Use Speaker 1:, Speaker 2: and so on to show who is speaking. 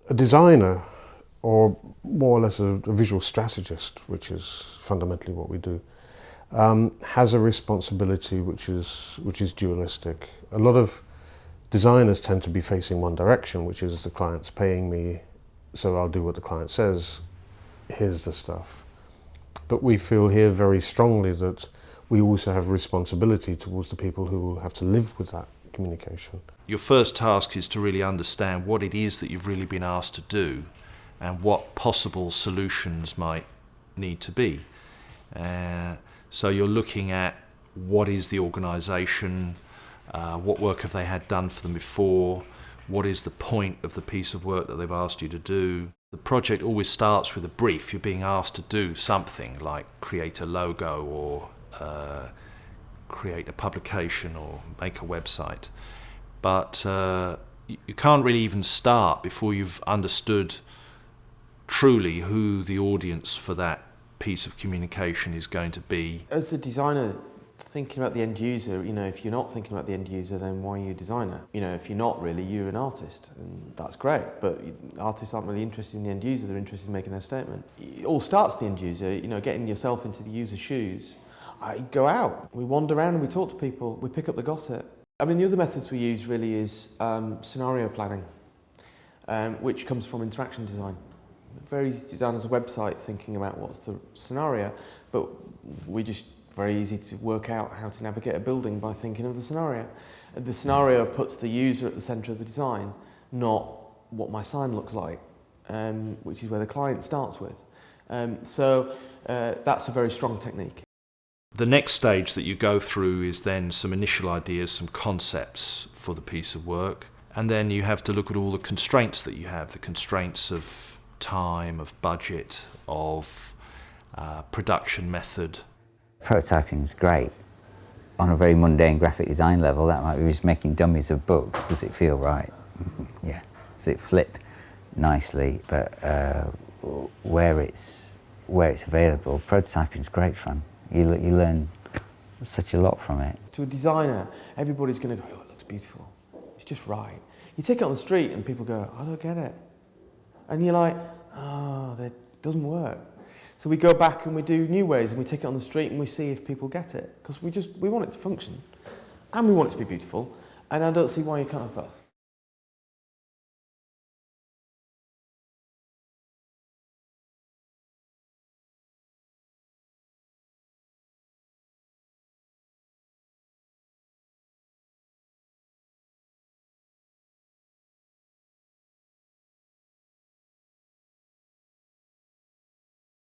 Speaker 1: A designer, or more or less a visual strategist, which is fundamentally what we do, has a responsibility which is dualistic. A lot of designers tend to be facing one direction, which is the client's paying me, so I'll do what the client says, here's the stuff. But we feel here very strongly that we also have responsibility towards the people who will have to live with that communication.
Speaker 2: Your first task is to really understand what it is that you've really been asked to do and what possible solutions might need to be. So you're looking at what is the organisation, what work have they had done for them before, what is the point of the piece of work that they've asked you to do. The project always starts with a brief. You're being asked to do something like create a logo or create a publication or make a website. But you can't really even start before you've understood truly who the audience for that piece of communication is going to be.
Speaker 3: As a designer, thinking about the end user, if you're not thinking about the end user, then why are you a designer? If you're not really, you're an artist, and that's great, but artists aren't really interested in the end user, they're interested in making their statement. It all starts the end user, getting yourself into the user's shoes. I go out, we wander around and we talk to people, we pick up the gossip. The other methods we use really is scenario planning, which comes from interaction design. Very easy to design as a website thinking about what's the scenario, but we just very easy to work out how to navigate a building by thinking of the scenario. The scenario puts the user at the centre of the design, not what my sign looks like, which is where the client starts with. So that's a very strong technique.
Speaker 2: The next stage that you go through is then some initial ideas, some concepts for the piece of work, and then you have to look at all the constraints that you have, the constraints of time, of budget, of production method.
Speaker 4: Prototyping is great. On a very mundane graphic design level, that might be just making dummies of books. Does it feel right? Yeah. Does it flip nicely? But where it's available, prototyping is great fun. You learn such a lot from it.
Speaker 3: To a designer, everybody's going to go, oh, it looks beautiful. It's just right. You take it on the street and people go, I don't get it. And you're like, oh, that doesn't work. So we go back and we do new ways and we take it on the street and we see if people get it. Because we want it to function and we want it to be beautiful. And I don't see why you can't have both.